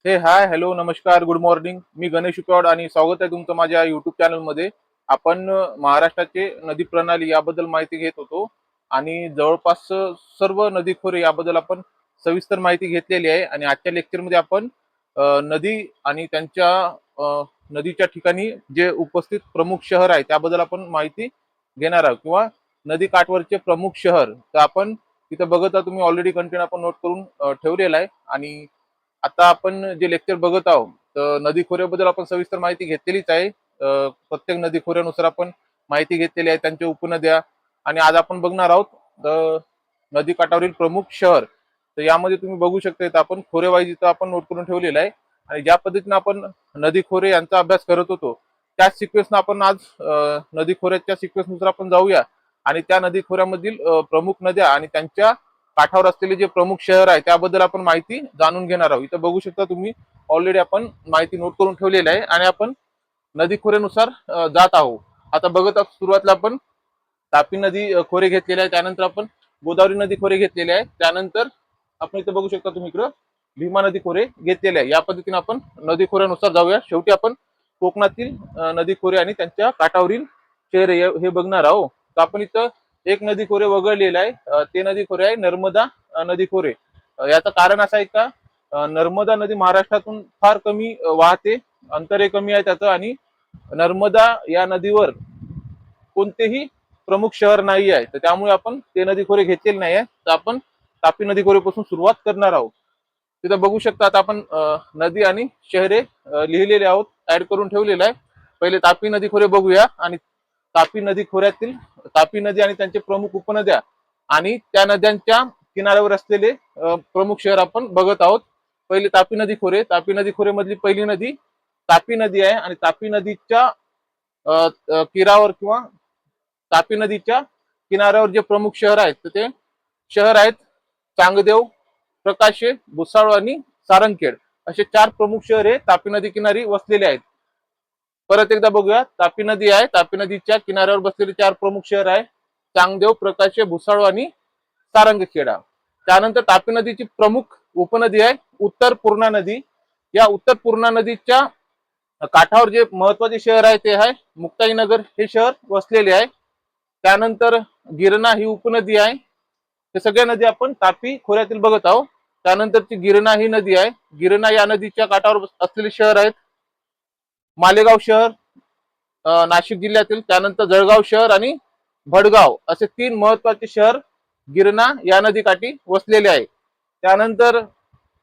Hi hello नमस्कार good morning. मी गणेश उकवाड आणि स्वागत आहे तुमचं माझ्या युट्यूब चॅनलमध्ये. आपण महाराष्ट्राचे नदी प्रणाली याबद्दल माहिती घेत होतो आणि जवळपास सर्व नदी खोरे याबद्दल आपण सविस्तर माहिती घेतलेली आहे. आणि आजच्या लेक्चरमध्ये आपण नदी आणि त्यांच्या नदीच्या ठिकाणी जे उपस्थित प्रमुख शहर आहे त्याबद्दल आपण माहिती घेणार आहोत, किंवा नदी काठवरचे प्रमुख शहर. तर आपण तिथं बघत आहात, तुम्ही ऑलरेडी कंटेंट आपण नोट करून ठेवलेला आहे. आणि आता आपण जे लेक्चर बघत आहोत तर नदी खोऱ्याबद्दल आपण सविस्तर माहिती घेतलेलीच आहे. प्रत्येक नदी खोऱ्यानुसार आपण माहिती घेतलेली आहे, त्यांच्या उपनद्या. आणि आज आपण बघणार आहोत नदी काठावरील प्रमुख शहर. तर यामध्ये तुम्ही बघू शकता, इथं आपण खोरेवाईज इथं आपण नोट करून ठेवलेलं आहे. आणि ज्या पद्धतीने आपण नदी खोरे यांचा अभ्यास करत होतो त्याच सिक्वेन्सनं आपण आज नदी खोऱ्याच्या सिक्वेन्सनुसार आपण जाऊया. आणि त्या नदी खोऱ्यामधील प्रमुख नद्या आणि त्यांच्या काठावर असलेले जे प्रमुख शहर आहे त्याबद्दल आपण माहिती जाणून घेणार आहोत. इथं बघू शकता तुम्ही, ऑलरेडी आपण माहिती नोट करून ठेवलेली आहे आणि आपण नदी खोऱ्यानुसार जात आहोत. आता बघत आहोत, सुरुवातीला आपण तापी नदी खोरे घेतलेले आहे, त्यानंतर आपण गोदावरी नदी खोरे घेतलेले आहे, त्यानंतर आपण इथं बघू शकता तुम्ही इकडं भीमा नदी खोरे घेतलेले आहे. या पद्धतीने आपण नदी खोऱ्यानुसार जाऊया. शेवटी आपण कोकणातील नदी खोरे आणि त्यांच्या काठावरील शहरे हे बघणार आहोत. तर आपण इथं एक नदी खोरे वगळलेलं आहे, ते नदी खोरे आहे नर्मदा नदी खोरे. याचं कारण असं आहे का, नर्मदा नदी महाराष्ट्रातून फार कमी वाहते, अंतरही कमी आहे त्याचं. आणि नर्मदा या नदीवर कोणतेही प्रमुख शहर नाही आहे, तर त्यामुळे आपण ते नदी खोरे घेतलेले नाही आहे. तर आपण तापी नदी खोरेपासून सुरुवात करणार आहोत. तिथं बघू शकता, आता आपण नदी आणि शहरे लिहिलेले आहोत, ऍड करून ठेवलेलं आहे. पहिले तापी नदी खोरे बघूया. आणि तापी नदी खोऱ्यातील तापी नदी आणि त्यांचे प्रमुख उपनद्या आणि त्या नद्यांच्या किनाऱ्यावर असलेले प्रमुख शहर आपण बघत आहोत. पहिले तापी नदी खोरे. तापी नदी खोरे मधली पहिली नदी तापी नदी आहे. आणि तापी नदीच्या किनाऱ्यावर किंवा तापी नदीच्या किनाऱ्यावर जे प्रमुख शहर आहेत तर ते शहर आहेत चांगदेव, प्रकाशे, भुसावळ आणि सारंगखेड. असे 4 प्रमुख शहर हे तापी नदी किनारी वसलेले आहेत. परत एकदा बघूया, तापी नदी आहे, तापी नदीच्या किनाऱ्यावर बसलेले 4 प्रमुख शहर आहे चांगदेव, प्रकाशे, भुसावळ आणि सारंगखेडा. त्यानंतर तापी नदीची प्रमुख उपनदी आहे उत्तर पूर्णा नदी. या उत्तर पूर्णा नदीच्या काठावर जे महत्वाचे शहर आहे ते आहे मुक्ताईनगर, हे शहर वसलेले आहे. त्यानंतर गिरणा ही उपनदी आहे. हे सगळ्या नदी आपण तापी खोऱ्यातील बघत आहोत. त्यानंतरची गिरणा ही नदी आहे. गिरणा या नदीच्या काठावर असलेले शहर आहेत मालेगाव शहर नाशिक जिल्ह्यातील, त्यानंतर जळगाव शहर आणि भडगाव, असे 3 महत्वाचे शहर गिरणा या नदीकाठी वसलेले आहे. त्यानंतर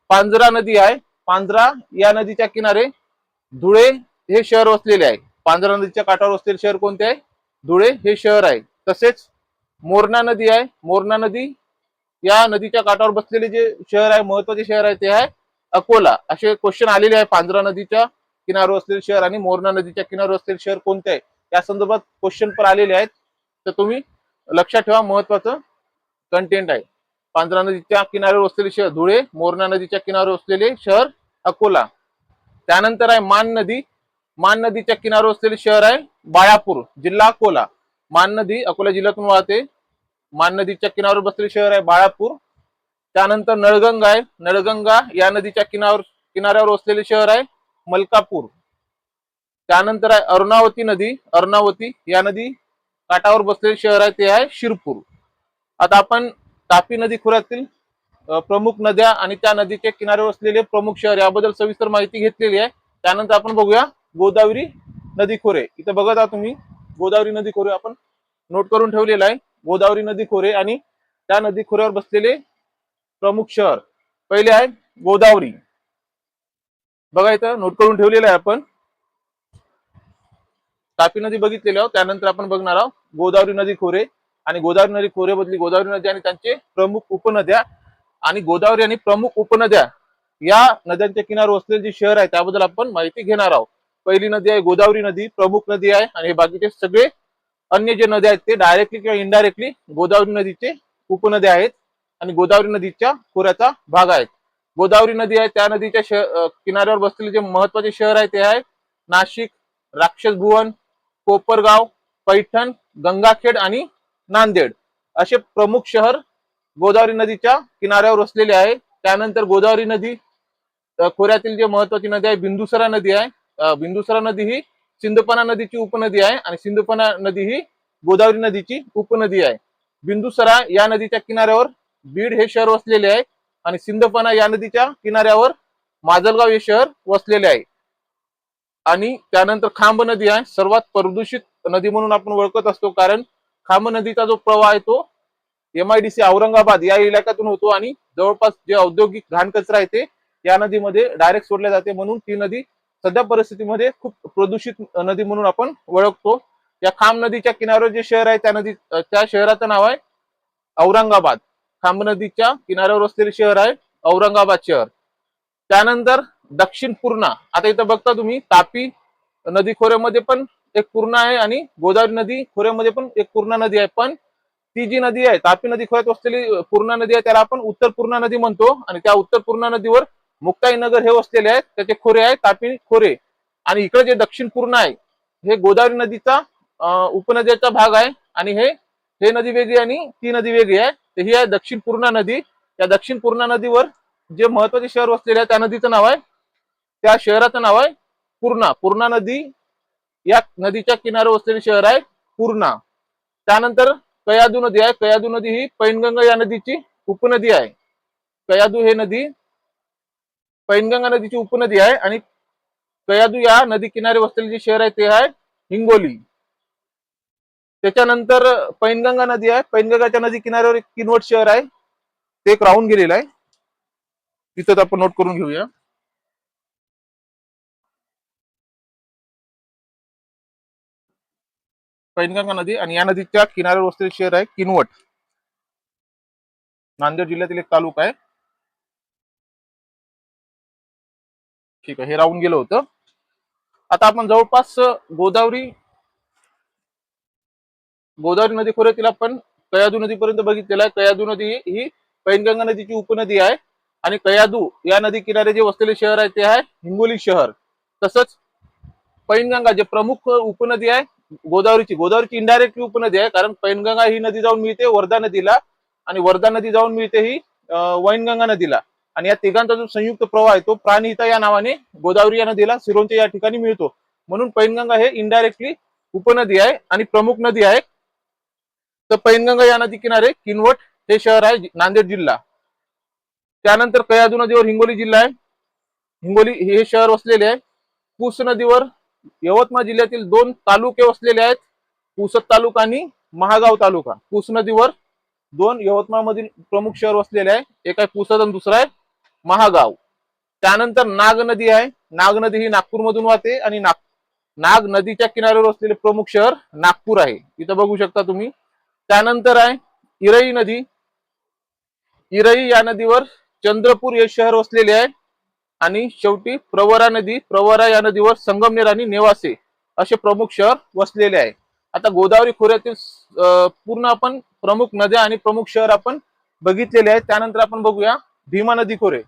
पांजरा नदी आहे. पांजरा या नदीच्या किनारे धुळे हे शहर वसलेले आहे. पांजरा नदीच्या काठावर वसलेले शहर कोणते आहे? धुळे हे शहर आहे. तसेच मोरणा नदी आहे. मोरणा नदी या नदीच्या काठावर बसलेले जे शहर आहे, महत्वाचे शहर आहे, ते आहे अकोला. असे क्वेश्चन आलेले आहे, पांजरा नदीच्या किनाऱ्यावर असलेले शहर आणि मोरणा नदीच्या किनाऱ्यावर असलेले शहर कोणते आहे या संदर्भात क्वेश्चन पण आलेले आहेत. तर तुम्ही लक्षात ठेवा, महत्वाचं कंटेंट आहे. पांजरा नदीच्या किनाऱ्यावर असलेले शहर धुळे, मोरणा नदीच्या किनाऱ्यावर असलेले शहर अकोला. त्यानंतर आहे मान नदी. मान नदीच्या किनाऱ्यावर असलेले शहर आहे बाळापूर, जिल्हा अकोला. मान नदी अकोला जिल्ह्यातून वाहते. मान नदीच्या किनाऱ्यावर बसलेले शहर आहे बाळापूर. त्यानंतर नळगंगा आहे. नळगंगा या नदीच्या किनाऱ्यावर वसलेले शहर आहे मलकापूर. त्यानंतर आहे अरुणावती नदी. अरुणावती या नदी काठावर बसलेले शहर आहे ते आहे शिरपूर. आता आपण तापी नदी खोऱ्यातील प्रमुख नद्या आणि त्या नदीच्या किनाऱ्यावर असलेले प्रमुख शहर याबद्दल सविस्तर माहिती घेतलेली आहे. त्यानंतर आपण बघूया गोदावरी नदी खोरे. इथे बघत आहात तुम्ही, गोदावरी नदी खोरे आपण नोट करून ठेवलेला आहे. गोदावरी नदी खोरे आणि त्या नदी खोऱ्यावर बसलेले प्रमुख शहर. पहिले आहे गोदावरी. बघा इथं नोट करून ठेवलेलं आहे आपण. तापी नदी बघितलेली आहोत, त्यानंतर आपण बघणार आहोत गोदावरी नदी खोरे. आणि गोदावरी नदी खोरे बदली गोदावरी नदी आणि त्यांचे प्रमुख उपनद्या. आणि गोदावरी आणि प्रमुख उपनद्या या नद्यांच्या किनाऱ्यावर वसलेले जे शहर आहे त्याबद्दल आपण माहिती घेणार आहोत. पहिली नदी आहे गोदावरी नदी, प्रमुख नदी आहे. आणि हे बाकीचे सगळे अन्य जे नद्या आहेत ते डायरेक्टली किंवा इनडायरेक्टली गोदावरी नदीचे उपनद्या आहेत आणि गोदावरी नदीच्या खोऱ्याचा भाग आहेत. गोदावरी नदी आहे, त्या नदीच्या किनाऱ्यावर बसलेले जे महत्वाचे शहर आहे ते आहे नाशिक, राक्षसभुवन, कोपरगाव, पैठण, गंगाखेड आणि नांदेड. असे प्रमुख शहर गोदावरी नदीच्या किनाऱ्यावर वसलेले आहे. त्यानंतर गोदावरी नदी खोऱ्यातील जे महत्वाची नदी आहे बिंदुसरा नदी आहे. बिंदुसरा नदी ही सिंदफणा नदीची उपनदी आहे आणि सिंदफणा नदी ही गोदावरी नदीची उपनदी आहे. बिंदुसरा या नदीच्या किनाऱ्यावर बीड हे शहर वसलेले आहे आणि सिंदफणा या नदीच्या किनाऱ्यावर माजलगाव हे शहर वसलेले आहे. आणि त्यानंतर खांब नदी आहे, सर्वात प्रदूषित नदी म्हणून आपण ओळखत असतो, कारण खांब नदीचा जो प्रवाह आहे तो MIDC औरंगाबाद या इलाक्यातून होतो आणि जवळपास जे औद्योगिक घाण कचरा आहे ते या नदीमध्ये डायरेक्ट सोडले जाते, म्हणून ती नदी सध्या परिस्थितीमध्ये खूप प्रदूषित नदी म्हणून आपण ओळखतो. या खांब नदीच्या किनाऱ्यावर जे शहर आहे त्या शहराचं नाव आहे औरंगाबाद. खांब नदीच्या किनाऱ्यावर असलेले शहर आहे औरंगाबाद शहर. त्यानंतर दक्षिण पूर्णा. आता इथं बघता तुम्ही तापी नदी खोऱ्यामध्ये पण एक पूर्णा आहे आणि गोदावरी नदी खोऱ्यामध्ये पण एक पूर्णा नदी आहे, पण ती जी नदी आहे तापी नदी खोऱ्यात वसलेली पूर्णा नदी आहे त्याला आपण उत्तर पूर्णा नदी म्हणतो आणि त्या उत्तर पूर्णा नदीवर मुक्ताईनगर हे वसलेले आहेत, त्याचे खोरे आहे तापी खोरे. आणि इकडे जे दक्षिण पूर्णा आहे हे गोदावरी नदीचा उपनद्याचा भाग आहे आणि हे नदी वेगळी आणि ती नदी वेगळी आहे. तर ही आहे दक्षिण पूर्णा नदी. त्या दक्षिण पूर्णा नदीवर जे महत्वाचे शहर वसलेले आहे त्या नदीचं नाव आहे, त्या शहराचं नाव आहे पूर्णा. पूर्णा नदी या नदीच्या किनाऱ्यावर वसलेले शहर आहे पूर्णा. त्यानंतर कयाधू नदी आहे. कयाधू नदी ही पैनगंगा या नदीची उपनदी आहे. कयाधू हे नदी पैनगंगा नदीची उपनदी आहे आणि कयाधू या नदी किनारे वसलेले जे शहर आहे ते आहे हिंगोली. त्याच्यानंतर पैनगंगा नदी आहे. पैनगंगाच्या नदी किनाऱ्यावर एक किनवट शहर आहे, ते एक राहून गेलेलं आहे, तिथं आपण नोट करून घेऊया. पैनगंगा नदी आणि या नदीच्या किनाऱ्यावर वसलेले शहर आहे किनवट. नांदेड जिल्ह्यातील एक तालुका आहे. ठीक आहे, हे राहून गेलं होतं. आता आपण जवळपास गोदावरी नदी खोऱ्यातील आपण कयाधू नदीपर्यंत बघितलेला आहे. कयाधू नदी ही पैनगंगा नदीची उपनदी आहे आणि कयाधू या नदी किनारे जे वसलेले शहर आहे ते आहे हिंगोली शहर. तसंच पैनगंगा जे प्रमुख उपनदी आहे गोदावरीची इनडायरेक्टली उपनदी आहे, कारण पैनगंगा ही नदी जाऊन मिळते वर्धा नदीला आणि वर्धा नदी जाऊन मिळते ही वैनगंगा नदीला. आणि या तिघांचा जो संयुक्त प्रवाह आहे तो प्राणहिता या नावाने गोदावरी या नदीला सिरोंचा या ठिकाणी मिळतो, म्हणून पैनगंगा हे इनडायरेक्टली उपनदी आहे आणि प्रमुख नदी आहे. तर पैनगंगा या नदी किनारे किनवट हे शहर आहे नांदेड जिल्हा. त्यानंतर कयाधू नदीवर हिंगोली जिल्हा आहे, हिंगोली हे शहर वसलेले आहे. पूस नदीवर यवतमाळ जिल्ह्यातील 2 तालुके वसलेले आहेत, पुसद तालुका आणि महागाव तालुका. पूस नदीवर 2 यवतमाळ मधील प्रमुख शहर वसलेले आहे, एक आहे पुसद आणि दुसरा आहे महागाव. त्यानंतर नाग नदी आहे. नाग नदी ही नागपूर मधून वाहते आणि नाग नदीच्या किनाऱ्यावर असलेले प्रमुख शहर नागपूर आहे, इथं बघू शकता तुम्ही. त्यानंतर आहे इरई नदी. इरई या नदीवर चंद्रपूर हे शहर वसलेले आहे आणि शेवटी प्रवरा या नदीवर संगमनेर आणि नेवासे असे प्रमुख शहर वसलेले आहे. आता गोदावरी खोऱ्यातील पूर्ण आपण प्रमुख नद्या आणि प्रमुख शहर आपण बघितलेले आहेत. त्यानंतर आपण बघूया भीमा नदी खोरे.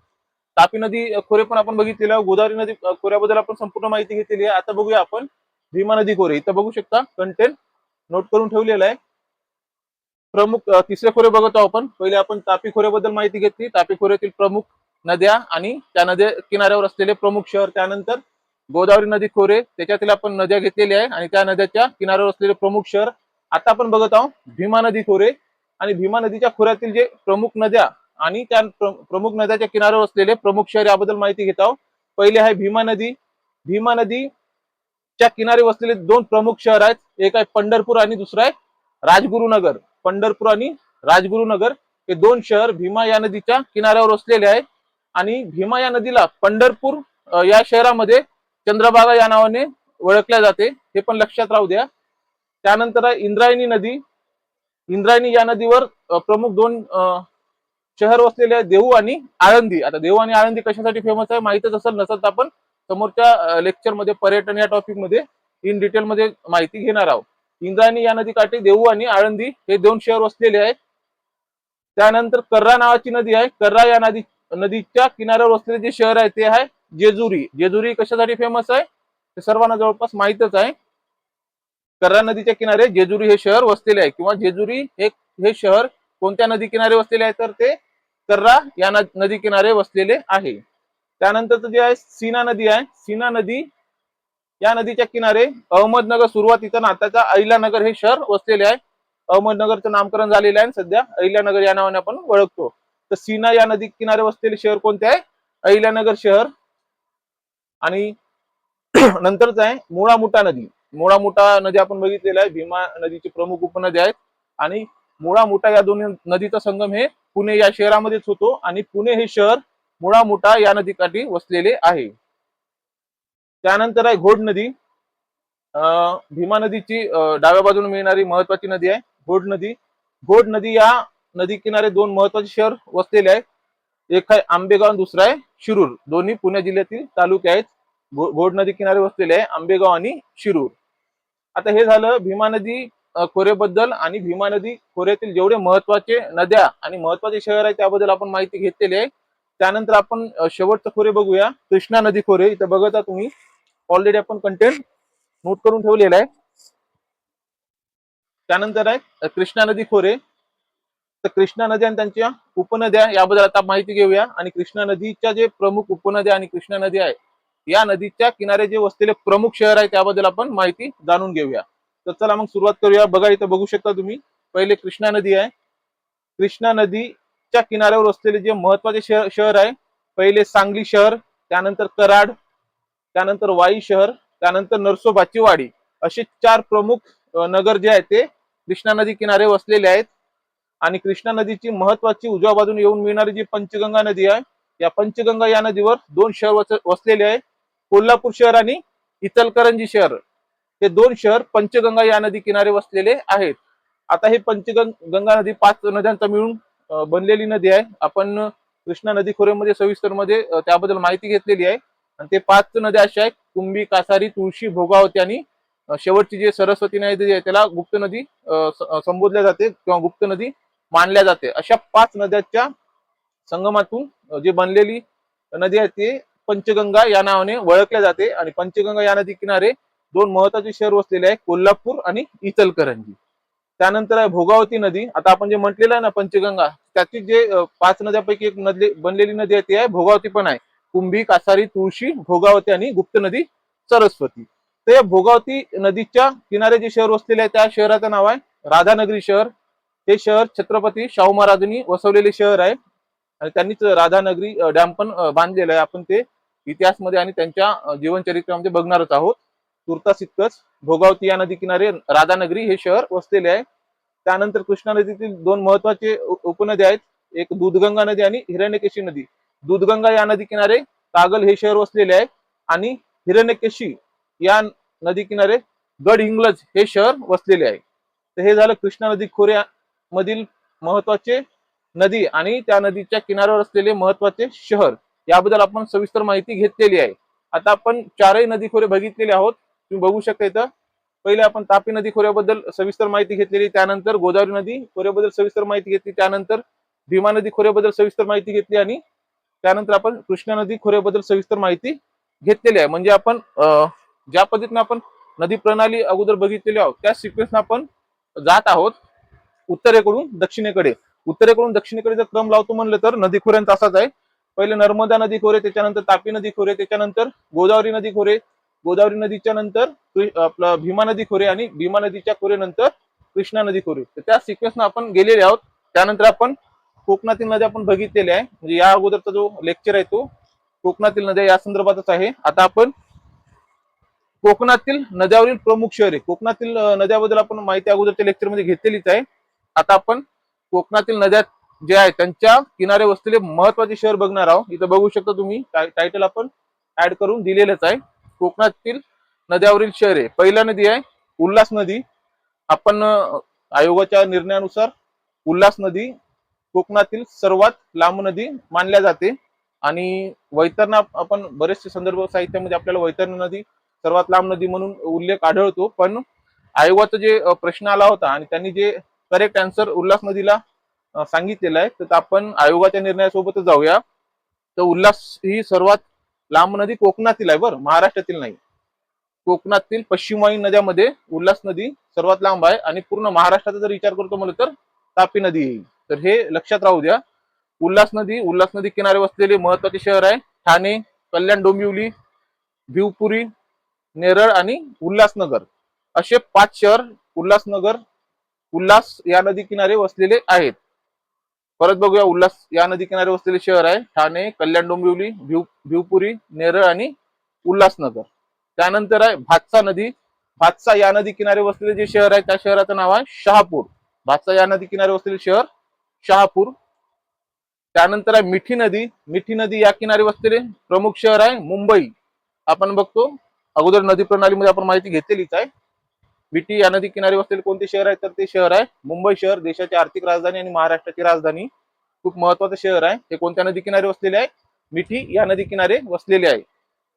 तापी नदी खोरे पण आपण बघितलेले आहे, गोदावरी नदी खोऱ्याबद्दल आपण संपूर्ण माहिती घेतलेली आहे. आता बघूया आपण भीमा नदी खोरे. इथं बघू शकता कंटेंट नोट करून ठेवलेलं आहे. प्रमुख तिसरे खोरे बघतो आपण. पहिले आपण तापी खोऱ्याबद्दल माहिती घेतली, तापी खोऱ्यातील प्रमुख नद्या आणि त्या नद्या किनाऱ्यावर असलेले प्रमुख शहर. त्यानंतर गोदावरी नदी खोरे, त्याच्यातील आपण नद्या घेतलेल्या आहे आणि त्या नद्याच्या किनाऱ्यावर असलेले प्रमुख शहर. आता आपण बघत आहोत भीमा नदी खोरे आणि भीमा नदीच्या खोऱ्यातील जे प्रमुख नद्या आणि त्या प्रमुख नद्याच्या किनाऱ्यावर असलेले प्रमुख शहर याबद्दल माहिती घेत आहोत. पहिले आहे भीमा नदी. भीमा नदीच्या किनारे वसलेले 2 प्रमुख शहर आहेत, एक आहे पंढरपूर आणि दुसरं आहे राजगुरुनगर. पंढरपूर आणि राजगुरुनगर हे 2 शहर भीमा या नदीच्या किनाऱ्यावर वसलेले आहेत आणि भीमा या नदीला पंढरपूर या शहरामध्ये चंद्रभागा या नावाने ओळखल्या जाते, हे पण लक्षात राहू द्या. त्यानंतर आहे इंद्रायणी नदी. इंद्रायणी या नदीवर प्रमुख 2 शहर वसलेले आहेत, देहू आणि आळंदी. आता देहू आणि आळंदी कशासाठी फेमस आहे माहितच असेल, नसेल तर आपण समोरच्या लेक्चर मध्ये पर्यटन या टॉपिक मध्ये इन डिटेल मध्ये माहिती घेणार आहोत. इंद्रायणी या नदीकाठी देहू आणि आळंदी हे 2 शहर वसलेले आहेत. त्यानंतर कर्रा नावाची नदी आहे. कर्रा या नदीच्या किनाऱ्यावर वसलेले जे शहर आहे ते आहे जेजुरी. जेजुरी कशासाठी फेमस आहे ते सर्वांना जवळपास माहितच आहे. कर्रा नदीच्या किनारे जेजुरी हे शहर वसलेले आहे, किंवा जेजुरी हे शहर कोणत्या नदी किनारे वसलेले आहे तर ते कर्रा या नदी किनारे वसलेले आहे. त्यानंतर जे आहे सीना नदी आहे, सीना नदी या नदीच्या किनारे अहमदनगर सुरुवातीचं नात्याचा अहिल्यानगर हे शहर वसलेले आहे. अहमदनगरचं नामकरण झालेलं आहे, सध्या अहिल्यानगर या नावाने आपण ओळखतो. तर सीना या नदी किनारे वसलेले शहर कोणते आहे? अहिल्यानगर शहर. आणि नंतरच आहे मुळा मुठा नदी. मुळा मुठा नदी आपण बघितलेला आहे, भीमा नदीची प्रमुख उपनदी आहेत. आणि मुळा मुठा या दोन्ही नदीचा संगम हे पुणे या शहरामध्येच होतो आणि पुणे हे शहर मुळा मुठा या नदीकाठी वसलेले आहे. त्यानंतर आहे घोड नदी. भीमा नदीची डाव्या बाजूने मिळणारी महत्वाची नदी आहे घोड नदी. घोड नदी या नदी किनारे दोन महत्वाचे शहर वसलेले आहेत. एक आहे आंबेगाव, दुसरा आहे शिरूर. दोन्ही पुणे जिल्ह्यातील तालुके आहेत. घोड नदी किनारे वसलेले आहे आंबेगाव आणि शिरूर. आता हे झालं भीमा नदी खोऱ्याबद्दल आणि भीमा नदी खोऱ्यातील जेवढे महत्वाचे नद्या आणि महत्वाचे शहर आहेत त्याबद्दल आपण माहिती घेतलेली आहे. त्यानंतर आपण शेवटचं खोरे बघूया, कृष्णा नदी खोरे. इथं बघता तुम्ही ऑलरेडी आपण कंटेंट नोट करून ठेवलेला आहे. त्यानंतर आहे कृष्णा नदी खोरे. तर कृष्णा नदी आणि त्यांच्या उपनद्या याबद्दल आता माहिती घेऊया. आणि कृष्णा नदीच्या जे प्रमुख उपनद्या आणि कृष्णा नदी आहे या नदीच्या किनारे जे वसलेले प्रमुख शहर आहे त्याबद्दल आपण माहिती जाणून घेऊया. तर चला मग सुरुवात करूया. बघा इथं बघू शकता तुम्ही, पहिले कृष्णा नदी आहे. कृष्णा नदीच्या किनाऱ्यावर वसलेले जे महत्वाचे शहर आहे, पहिले सांगली शहर, त्यानंतर कराड, त्यानंतर वाई शहर, त्यानंतर नरसोबाची वाडी, असे 4 प्रमुख नगर जे आहेत ते कृष्णा नदी किनारे वसलेले आहेत. आणि कृष्णा नदीची महत्वाची उजव्या बाजूने येऊन मिळणारी जी पंचगंगा नदी आहे, या पंचगंगा या नदीवर 2 शहर वसलेले आहे, कोल्हापूर शहर आणि इचलकरंजी शहर. हे 2 शहर पंचगंगा या नदी किनारे वसलेले आहेत. आता हे पंचगंगा नदी 5 नद्यांचा मिळून बनलेली नदी आहे. आपण कृष्णा नदी खोऱ्यामध्ये सविस्तर मध्ये त्याबद्दल माहिती घेतलेली आहे. आणि ते 5 नद्या अशा आहेत, कुंभी, कासारी, तुळशी, भोगावती आणि शेवटची जी सरस्वती नदी आहे त्याला गुप्त नदी संबोधल्या जाते किंवा गुप्त नदी मानल्या जाते. अशा 5 नद्यांच्या संगमातून जी बनलेली नदी आहे ती पंचगंगा या नावाने ओळखल्या जाते. आणि पंचगंगा या नदी किनारे 2 महत्वाचे शहर वसलेले आहे, कोल्हापूर आणि इचलकरंजी. त्यानंतर आहे भोगावती नदी. आता आपण जे म्हटलेलं आहे ना पंचगंगा, त्याची जे 5 नद्यापैकी एक नदी बनलेली नदी आहे ती आहे भोगावती पण आहे. कुंभी, कासारी, तुळशी, भोगावती आणि गुप्त नदी सरस्वती. ते भोगावती नदीच्या किनारे जे शहर वसलेले आहे त्या शहराचं नाव आहे राधानगरी शहर. हे शहर छत्रपती शाहू महाराजांनी वसवलेले शहर आहे. आणि त्यांनीच राधानगरी डॅम पण बांधलेला आहे. आपण ते इतिहासमध्ये आणि त्यांच्या जीवनचरित्रामध्ये बघणारच आहोत. तुर्तास इतकंच, भोगावती या नदी किनारे राधानगरी हे शहर वसलेले आहे. त्यानंतर कृष्णा नदीतील 2 महत्वाचे उपनद्या आहेत, एक दूधगंगा नदी आणि हिरण्यकेशी नदी. दूधगंगा या नदी किनारे कागल हे शहर वसलेले आहे आणि हिरण्यकेशी या नदी किनारे गडहिंग्लज हे शहर वसलेले आहे. तर हे झालं कृष्णा नदी खोऱ्या मधील महत्वाचे नदी आणि त्या नदीच्या किनाऱ्यावर असलेले महत्वाचे शहर याबद्दल आपण सविस्तर माहिती घेतलेली आहे. आता आपण 4ही नदी खोरे बघितलेले आहोत. तुम्ही बघू शकता इथं पहिले आपण तापी नदी खोऱ्याबद्दल सविस्तर माहिती घेतलेली, त्यानंतर गोदावरी नदी खोऱ्याबद्दल सविस्तर माहिती घेतली, त्यानंतर भीमा नदी खोऱ्याबद्दल सविस्तर माहिती घेतली आणि त्यानंतर आपण कृष्णा नदी खोऱ्याबद्दल सविस्तर माहिती घेतलेली आहे. म्हणजे आपण ज्या पद्धतीने आपण नदी प्रणाली अगोदर बघितलेली आहोत त्या सिक्वेन्सने आपण जात आहोत उत्तरेकडून दक्षिणेकडे. उत्तरेकडून दक्षिणेकडे जर क्रम लावतो म्हणलं तर नदी खोऱ्यांचा असाच आहे, पहिले नर्मदा नदी खोरे, त्याच्यानंतर तापी नदी खोरे, त्याच्यानंतर गोदावरी नदी खोरे, गोदावरी नदीच्या नंतर आपलं भीमा नदी खोरे आणि भीमा नदीच्या खोरेनंतर कृष्णा नदी खोरे. तर त्या सिक्वेन्सने आपण गेलेले आहोत. त्यानंतर आपण कोकणातील नद्या आपण बघितलेल्या आहे. म्हणजे या अगोदरचा जो लेक्चर आहे तो कोकणातील नद्या या संदर्भातच आहे. आता आपण कोकणातील नद्यावरील प्रमुख शहरे, कोकणातील नद्याबद्दल आपण माहिती अगोदरच्या लेक्चरमध्ये घेतलेलीच आहे. आता आपण कोकणातील नद्या जे आहेत त्यांच्या किनारे वसलेले महत्वाचे शहर बघणार आहोत. इथं बघू शकता तुम्ही टायटल आपण ऍड करून दिलेलंच आहे, कोकणातील नद्यावरील शहरे. पहिला नदी आहे उल्हास नदी. आपण आयोगाच्या निर्णयानुसार उल्हास नदी कोकणातील सर्वात लांब नदी मानल्या जाते. आणि वैतरणा आपण बरेचसे संदर्भ साहित्यामध्ये आपल्याला वैतरणा नदी सर्वात लांब नदी म्हणून उल्लेख आढळतो. पण आयोगाचा जे प्रश्न आला होता आणि त्यांनी जे करेक्ट आन्सर उल्हास नदीला सांगितलेलं आहे, तर आपण आयोगाच्या निर्णयासोबतच जाऊया. तर उल्हास ही सर्वात लांब नदी कोकणातील आहे, बरं, महाराष्ट्रातील नाही. कोकणातील पश्चिम वाहिनी नद्यामध्ये उल्हास नदी सर्वात लांब आहे आणि पूर्ण महाराष्ट्राचा जर विचार करतो म्हणलं तर तापी नदी येईल. तर हे लक्षात राहू द्या. उल्हास नदी किनारे वसलेले महत्वाचे शहर आहे ठाणे, कल्याण डोंबिवली, भिवपुरी, नेरळ आणि उल्हासनगर असे 5 शहर उल्हास या नदी किनारे वसलेले आहेत. परत बघूया, उल्हास या नदी किनारे वसलेले शहर आहे ठाणे, कल्याण डोंबिवली, भिवपुरी, नेरळ आणि उल्हासनगर. त्यानंतर आहे भातसा नदी. भातसा या नदी किनारे वसलेले जे शहर आहे त्या शहराचं नाव आहे शहापूर. भातसा या नदी किनारे वसलेले शहर शहापूर. त्यानंतर आहे मिठी नदी. मिठी नदी या किनारे वसलेले प्रमुख शहर आहे मुंबई. आपण बघतो अगोदर नदी प्रणालीमध्ये आपण माहिती घेतलेलीच आहे. मिठी या नदी किनारे वसलेले कोणते शहर आहे, तर ते शहर आहे मुंबई शहर, देशाची आर्थिक राजधानी आणि महाराष्ट्राची राजधानी. खूप महत्वाचं शहर आहे. हे कोणत्या नदी किनारे वसलेले आहे? मिठी या नदी किनारे वसलेले आहे.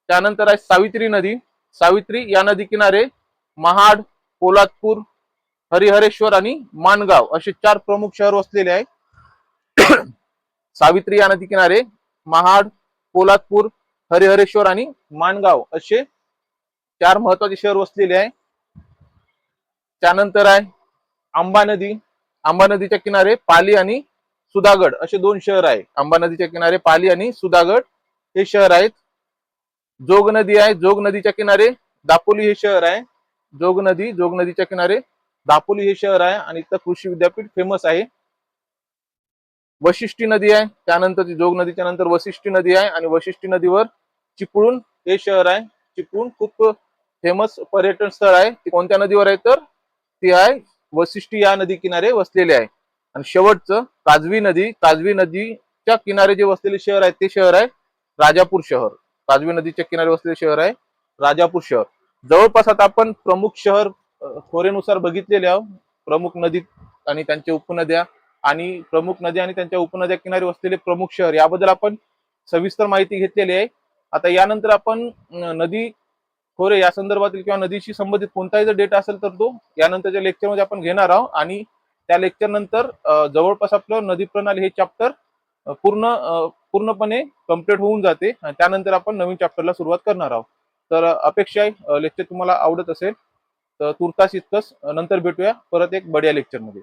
त्यानंतर आहे सावित्री नदी. सावित्री या नदी किनारे महाड, पोलादपूर, हरिहरेश्वर आणि माणगाव असे 4 प्रमुख शहर वसलेले आहे. सावित्री या नदी किनारे महाड, पोलादपूर, हरिहरेश्वर आणि माणगाव असे 4 महत्वाचे शहर वसलेले आहे. त्यानंतर आहे आंबा नदी. आंबा नदीच्या किनारे पाली आणि सुधागड असे 2 शहर आहे. आंबा नदीच्या किनारे पाली आणि सुधागड हे शहर आहेत. जोग नदी आहे. जोग नदीच्या किनारे दापोली हे शहर आहे. जोग नदीच्या किनारे दापोली हे शहर आहे आणि इथं कृषी विद्यापीठ फेमस आहे. वशिष्ठी नदी आहे. त्यानंतर जोग नदीच्या नंतर वशिष्ठी नदी आहे आणि वशिष्ठी नदीवर चिपळूण हे शहर आहे. चिपळूण खूप फेमस पर्यटन स्थळ आहे. ते कोणत्या नदीवर आहे, तर ती आहे वशिष्ठी या नदी किनारे वसलेले आहे. आणि शेवटचं काजवी नदी. काजवी नदीच्या किनारे जे वसलेले शहर आहे ते शहर आहे राजापूर शहर. काजवी नदीच्या किनारे वसलेले शहर आहे राजापूर शहर. जवळपास आता आपण प्रमुख शहर खोरेनुसार बघितलेले आहोत. प्रमुख नदी आणि त्यांच्या उपनद्या आणि त्यांच्या उपनद्या किनारी वसलेले प्रमुख शहर याबद्दल आपण सविस्तर माहिती घेतलेली आहे. आता यानंतर आपण नदी खोरे या संदर्भातील किंवा नदीशी संबंधित कोणताही जर डेटा असेल तर तो यानंतरच्या लेक्चरमध्ये आपण घेणार आहोत. आणि त्या लेक्चर नंतर जवळपास आपलं नदी प्रणाली हे चॅप्टर पूर्णपणे कम्प्लीट होऊन जाते. त्यानंतर आपण नवीन चॅप्टरला सुरुवात करणार आहोत. तर अपेक्षा आहे लेक्चर तुम्हाला आवडत असेल तर तुर्तास इतकंच. नंतर भेटूया परत एक बढिया लेक्चरमध्ये.